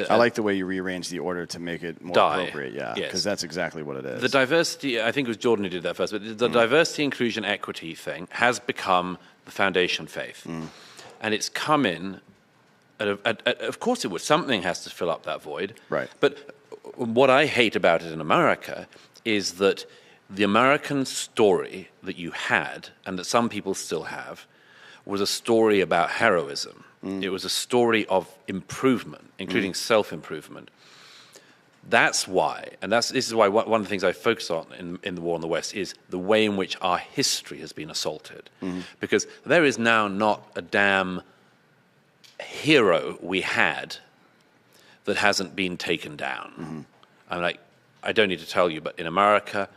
I like the way you rearrange the order to make it more appropriate. Yeah, because that's exactly what it is. The diversity, I think it was Jordan who did that first, but the diversity, inclusion, equity thing has become the foundation faith. And it's come in, of course it would, something has to fill up that void. Right. But what I hate about it in America is that the American story that you had, and that some people still have, was a story about heroism. It was a story of improvement, including self-improvement. That's why, and this is why one of the things I focus on in the War on the West is the way in which our history has been assaulted. Because there is now not a damn hero we had that hasn't been taken down. I don't need to tell you, but in America,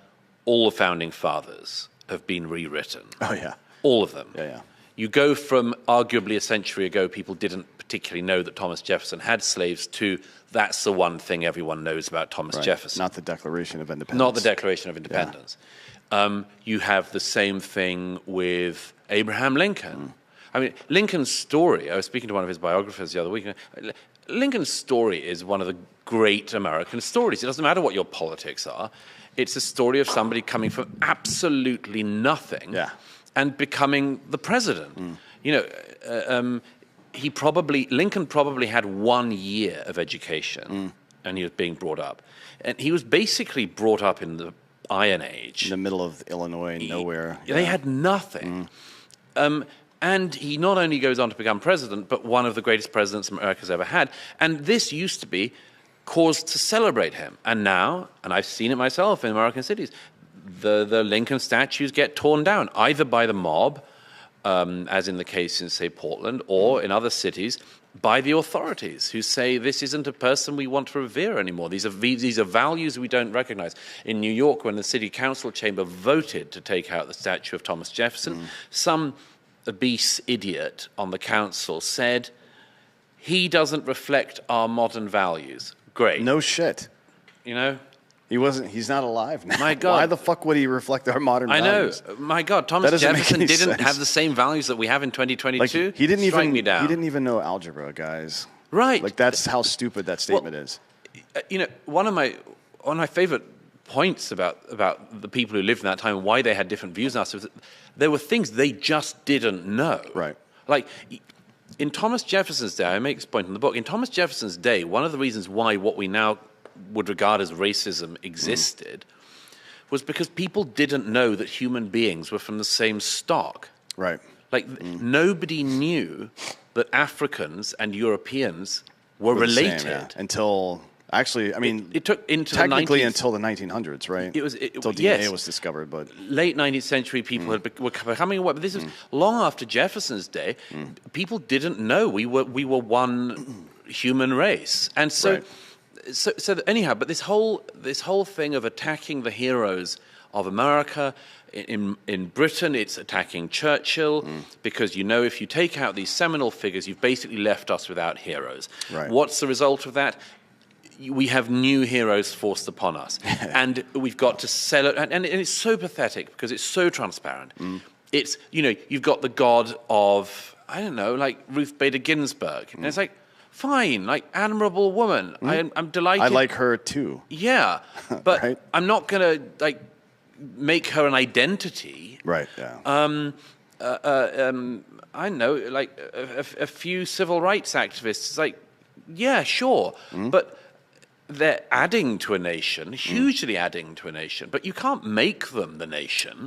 all the founding fathers have been rewritten. Oh, yeah. All of them. Yeah. You go from arguably a century ago, people didn't particularly know that Thomas Jefferson had slaves, to that's the one thing everyone knows about Thomas Jefferson. Not the Declaration of Independence. Not the Declaration of Independence. Yeah. You have the same thing with Abraham Lincoln. I mean, Lincoln's story, I was speaking to one of his biographers the other week, Lincoln's story is one of the great American stories. It doesn't matter what your politics are. It's a story of somebody coming from absolutely nothing and becoming the president. Lincoln probably had 1 year of education, and he was being brought up. And he was basically brought up in the Iron Age. In the middle of Illinois, nowhere. They had nothing. And he not only goes on to become president, but one of the greatest presidents America's ever had. And this used to be cause to celebrate him. And now, and I've seen it myself in American cities, the Lincoln statues get torn down, either by the mob, as in the case in, say, Portland, or in other cities, by the authorities who say this isn't a person we want to revere anymore. These are values we don't recognize. In New York, when the city council chamber voted to take out the statue of Thomas Jefferson, some obese idiot on the council said, he doesn't reflect our modern values. Great. No shit. You know? He's not alive now. My God. Why the fuck would he reflect our modern values? I know. My God, Thomas Jefferson didn't have the same values that we have in 2022. He didn't Strike me down. He didn't even know algebra, guys. Right. Like, that's how stupid that statement is. One of my favorite points about the people who lived in that time and why they had different views on us was that there were things they just didn't know. Right. Like, in Thomas Jefferson's day, I make this point in the book, in Thomas Jefferson's day, one of the reasons why what we now would regard as racism existed was because people didn't know that human beings were from the same stock. Right. Like, nobody knew that Africans and Europeans were related. Same, yeah. Until... Actually, I mean, it took into technically until the 1900s, right? Until DNA was discovered, but late 19th century people were becoming aware. But this is long after Jefferson's day. People didn't know we were one human race, and so anyhow. But this whole thing of attacking the heroes of America. In Britain, it's attacking Churchill because, if you take out these seminal figures, you've basically left us without heroes. Right. What's the result of that? We have new heroes forced upon us, and we've got to sell it. And it's so pathetic because it's so transparent. It's, you've got the god of, I don't know, like Ruth Bader Ginsburg. And it's like, fine, like, admirable woman. I'm delighted. I like her too. Yeah, but right? I'm not going to, like, make her an identity. Right, yeah. I know, like, a few civil rights activists, like, yeah, sure, but they're adding to a nation, hugely adding to a nation, but you can't make them the nation.